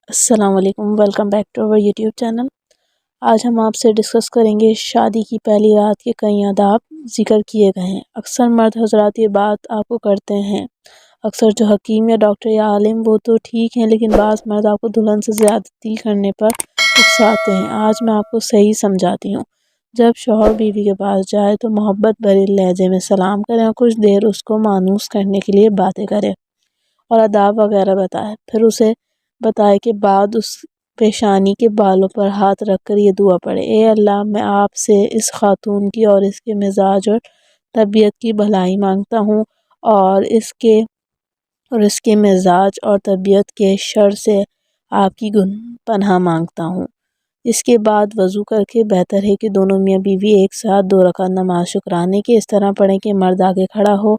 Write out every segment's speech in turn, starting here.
السلام علیکم، welcome back to over YouTube channel. آج ہم آپ سے ڈسکس کریں گے شادی کی پہلی رات کے کئی آداب ذکر کیے گئے ہیں۔ اکثر مرد حضرات یہ بات آپ کو کرتے ہیں، اکثر جو حکیم یا ڈاکٹر یا عالم وہ تو ٹھیک ہیں، لیکن بعض مرد آپ کو دلہن سے زیادتی کرنے پر اکساتے ہیں۔ آج میں آپ کو صحیح سمجھاتی ہوں۔ جب شوہر بیوی کے پاس جائے تو محبت بھرے لہجے میں سلام کریں اور کچھ دیر اس کو مانوس کرنے کے لیے باتیں کریں اور آداب وغیرہ بتائے۔ پھر اسے بتائے کہ بعد اس پیشانی کے بالوں پر ہاتھ رکھ کر یہ دعا پڑھے: اے اللہ، میں آپ سے اس خاتون کی اور اس کے مزاج اور طبیعت کی بھلائی مانگتا ہوں اور اس کے مزاج اور طبیعت کے شر سے آپ کی پناہ مانگتا ہوں۔ اس کے بعد وضو کر کے بہتر ہے کہ دونوں میاں بیوی ایک ساتھ 2 رکعت نماز شکرانے کی اس طرح پڑھیں کہ مرد آگے کھڑا ہو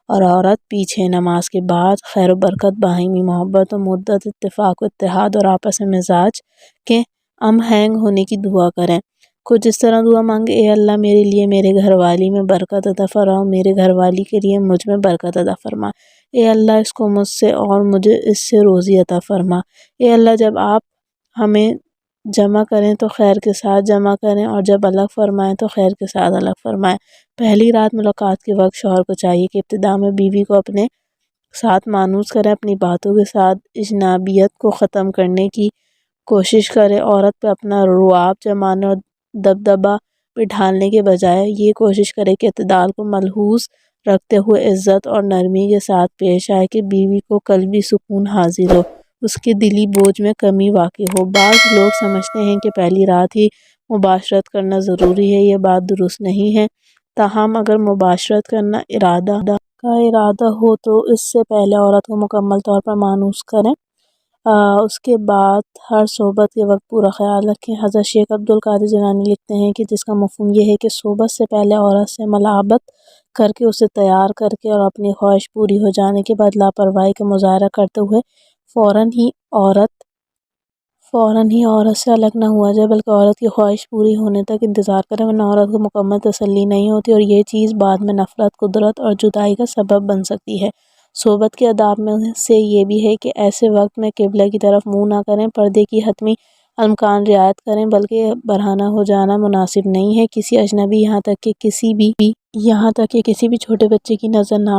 اور عورت پیچھے۔ نماز کے بعد خیر و برکت، باہمی محبت و مودت، اتفاق و اتحاد اور آپس میں مزاج کے ہم ہونے کی دعا کریں۔ کچھ اس طرح دعا مانگے: اے اللہ، میرے لیے میرے گھر والی میں برکت عطا فرما، میرے گھر والی کے لیے مجھ میں برکت عطا فرما۔ اے اللہ، اس کو مجھ سے اور مجھے اس سے روزی عطا فرما۔ اے اللہ، جب آپ ہمیں جمع کریں تو خیر کے ساتھ جمع کریں اور جب الگ فرمائیں تو خیر کے ساتھ الگ فرمائیں۔ پہلی رات ملاقات کے وقت شوہر کو چاہیے کہ ابتدا میں بیوی کو اپنے ساتھ مانوس کریں، اپنی باتوں کے ساتھ اجنبیت کو ختم کرنے کی کوشش کرے۔ عورت پہ اپنا رعب جمانے اور دبدبہ بٹھانے کے بجائے یہ کوشش کرے کہ اعتدال کو ملحوظ رکھتے ہوئے عزت اور نرمی کے ساتھ پیش آئے کہ بیوی کو قلبی سکون حاصل ہو، اس کے دلی بوجھ میں کمی واقع ہو۔ بعض لوگ سمجھتے ہیں کہ پہلی رات ہی مباشرت کرنا ضروری ہے۔ یہ بات درست نہیں ہے۔ تاہم اگر مباشرت کرنا ارادہ ہو تو اس سے پہلے عورت کو مکمل طور پر مانوس کریں۔ اس کے بعد ہر صحبت کے وقت پورا خیال رکھیں۔ حضرت شیخ عبدالقادر جیلانی لکھتے ہیں کہ جس کا مفہوم یہ ہے کہ صحبت سے پہلے عورت سے ملاعبت کر کے اسے تیار کر کے اور اپنی خواہش پوری ہو جانے کے بعد لاپرواہی کا مظاہرہ کرتے ہوئے فوراً ہی عورت سے الگ نہ ہوا جائے، بلکہ عورت کی خواہش پوری ہونے تک انتظار کریں، ورنہ عورت کو مکمل تسلی نہیں ہوتی اور یہ چیز بعد میں نفرت، قدرت اور جدائی کا سبب بن سکتی ہے۔ صحبت کے آداب میں سے یہ بھی ہے کہ ایسے وقت میں قبلہ کی طرف منہ نہ کریں، پردے کی حتمی امکان رعایت کریں، بلکہ برہنہ ہو جانا مناسب نہیں ہے۔ کسی اجنبی یہاں تک کہ کسی بھی چھوٹے بچے کی نظر نہ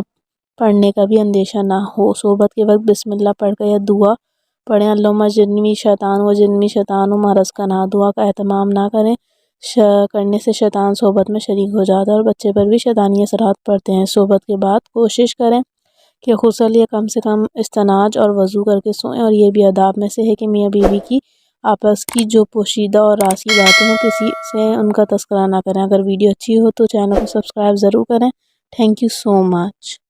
پڑنے کا بھی اندیشہ نہ ہو۔ صحبت کے وقت بسم اللہ پڑھ کر یا دعا پڑھیں: اللہم اجرنی شیطان و جنی شیطان و ما رزقنا۔ دعا کا اہتمام نہ کرنے سے شیطان صحبت میں شریک ہو جاتا ہے اور بچے پر بھی شیطانی اثرات پڑتے ہیں۔ صحبت کے بعد کوشش کریں کہ غسل یا کم سے کم استناج اور وضو کر کے سوئیں، اور یہ بھی آداب میں سے ہے کہ میاں بیوی کی آپس کی جو پوشیدہ اور رازی باتیں ہوں کسی سے ان کا تذکرہ نہ کریں۔ اگر ویڈیو اچھی ہو تو چینل کو سبسکرائب ضرور کریں۔ Thank you so much.